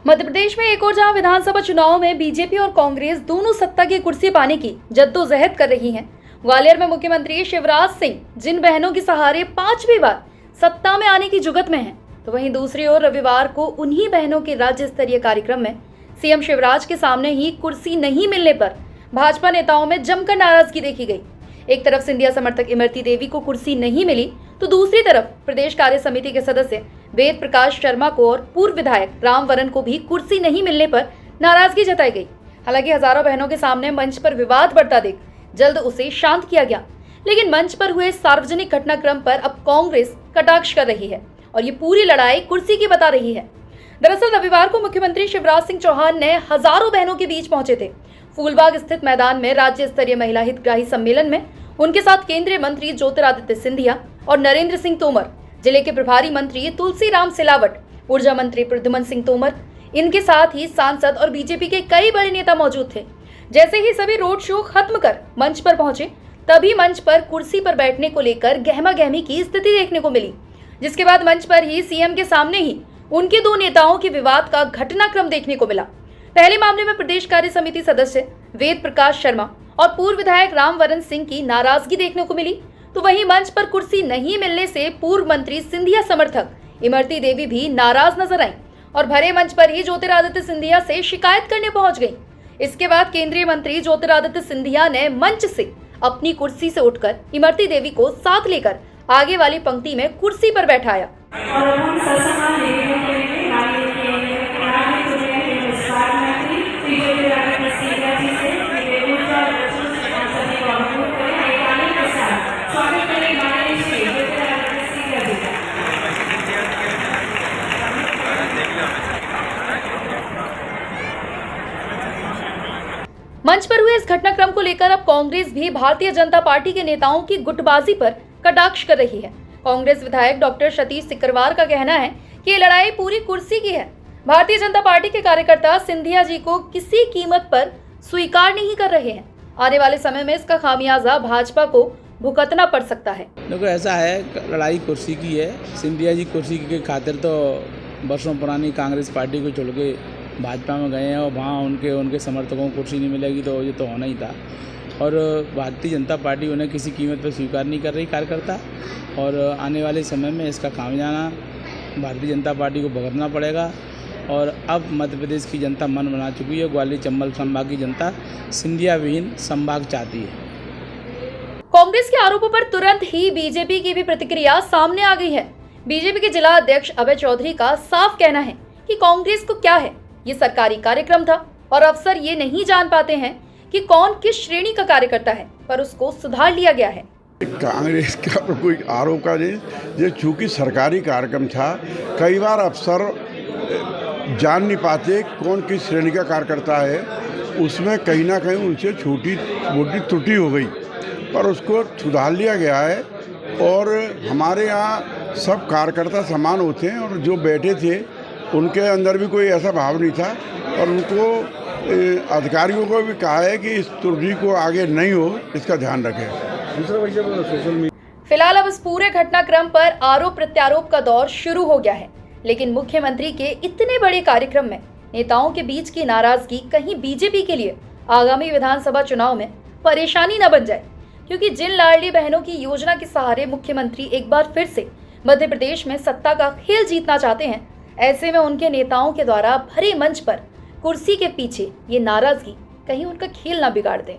मध्य प्रदेश में एक और जहां विधानसभा चुनाव में बीजेपी और कांग्रेस दोनों सत्ता की कुर्सी पाने की जद्दोजहद कर रही हैं, ग्वालियर में मुख्यमंत्री शिवराज सिंह जिन बहनों के सहारे 5वीं बार सत्ता में आने की जुगत में हैं, तो वहीं दूसरी ओर रविवार को उन्हीं बहनों के राज्य स्तरीय कार्यक्रम में सीएम शिवराज के सामने ही कुर्सी नहीं मिलने पर भाजपा नेताओं में जमकर नाराजगी देखी गई। एक तरफ सिंधिया समर्थक इमरती देवी को कुर्सी नहीं मिली, तो दूसरी तरफ प्रदेश कार्य समिति के सदस्य वेद प्रकाश शर्मा को और पूर्व विधायक रामवरण को भी कुर्सी नहीं मिलने पर नाराजगी जताई गई। हालांकि हजारों बहनों के सामने मंच पर विवाद बढ़ता देख जल्द उसे शांत किया गया, लेकिन मंच पर हुए सार्वजनिक घटनाक्रम पर अब कांग्रेस कटाक्ष कर रही है और ये पूरी लड़ाई कुर्सी की बता रही है। दरअसल रविवार को मुख्यमंत्री शिवराज सिंह चौहान ने हजारों बहनों के बीच पहुंचे थे। फूलबाग स्थित मैदान में राज्य स्तरीय महिला हितग्राही सम्मेलन में उनके साथ केंद्रीय मंत्री ज्योतिरादित्य सिंधिया और नरेंद्र सिंह तोमर, जिले के प्रभारी मंत्री तुलसीराम सिलावट, ऊर्जा मंत्री प्रद्युमन सिंह तोमर, इनके साथ ही सांसद और बीजेपी के कई बड़े नेता मौजूद थे। जैसे ही सभी रोड शो खत्म कर मंच पर पहुंचे, तभी मंच पर कुर्सी पर बैठने को लेकर गहमा गहमी की स्थिति देखने को मिली, जिसके बाद मंच पर ही सीएम के सामने ही उनके दो नेताओं के विवाद का घटनाक्रम देखने को मिला। पहले मामले में प्रदेश कार्य समिति सदस्य वेद प्रकाश शर्मा और पूर्व विधायक रामवरण सिंह की नाराजगी देखने को मिली, तो वहीं मंच पर कुर्सी नहीं मिलने से पूर्व मंत्री सिंधिया समर्थक इमरती देवी भी नाराज नजर आई और भरे मंच पर ही ज्योतिरादित्य सिंधिया से शिकायत करने पहुंच गई। इसके बाद केंद्रीय मंत्री ज्योतिरादित्य सिंधिया ने मंच से अपनी कुर्सी से उठकर इमरती देवी को साथ लेकर आगे वाली पंक्ति में कुर्सी पर बैठाया। मंच पर हुए इस घटनाक्रम को लेकर अब कांग्रेस भी भारतीय जनता पार्टी के नेताओं की गुटबाजी पर कटाक्ष कर रही है। कांग्रेस विधायक डॉक्टर सतीश सिकरवार का कहना है कि ये लड़ाई पूरी कुर्सी की है। भारतीय जनता पार्टी के कार्यकर्ता सिंधिया जी को किसी कीमत पर स्वीकार नहीं कर रहे हैं। आने वाले समय में इसका खामियाजा भाजपा को भुगतना पड़ सकता है। देखो, ऐसा है, लड़ाई कुर्सी की है। सिंधिया जी कुर्सी की खातिर तो वर्षों पुरानी कांग्रेस पार्टी को छोड़ के भाजपा में गए हैं और वहाँ उनके समर्थकों को कुर्सी नहीं मिलेगी, तो ये तो होना ही था। और भारतीय जनता पार्टी उन्हें किसी कीमत पर स्वीकार नहीं कर रही कार्यकर्ता, और आने वाले समय में इसका खामियाजा भारतीय जनता पार्टी को भुगतना पड़ेगा। और अब मध्य प्रदेश की जनता मन बना चुकी है। ग्वालियर चंबल संभाग की जनता सिंधिया विहीन संभाग चाहती है। कांग्रेस के आरोपों पर तुरंत ही बीजेपी की भी प्रतिक्रिया सामने आ गई है। बीजेपी के जिला अध्यक्ष अभय चौधरी का साफ कहना है कि कांग्रेस को क्या है, ये सरकारी कार्यक्रम था और अफसर ये नहीं जान पाते हैं कि कौन किस श्रेणी का कार्यकर्ता है, पर उसको सुधार लिया गया है। कांग्रेस का कोई आरोप का नहीं, ये चूंकि सरकारी कार्यक्रम था, कई बार अफसर जान नहीं पाते कौन किस श्रेणी का कार्यकर्ता है, उसमें कहीं ना कहीं उनसे छोटी मोटी त्रुटि हो गई, पर उसको सुधार लिया गया है। और हमारे यहाँ सब कार्यकर्ता समान होते हैं और जो बैठे थे उनके अंदर भी कोई ऐसा भाव नहीं था, और उनको अधिकारियों को भी कहा है कि इस त्रुटि को आगे नहीं हो, इसका ध्यान रखें। फिलहाल अब इस पूरे घटनाक्रम पर आरोप प्रत्यारोप का दौर शुरू हो गया है, लेकिन मुख्यमंत्री के इतने बड़े कार्यक्रम में नेताओं के बीच की नाराजगी कहीं बीजेपी के लिए आगामी विधानसभा चुनाव में परेशानी न बन जाए, क्योंकि जिन लाडली बहनों की योजना के सहारे मुख्यमंत्री एक बार फिर से मध्य प्रदेश में सत्ता का खेल जीतना चाहते हैं, ऐसे में उनके नेताओं के द्वारा भरे मंच पर कुर्सी के पीछे ये नाराजगी कहीं उनका खेल ना बिगाड़ दे।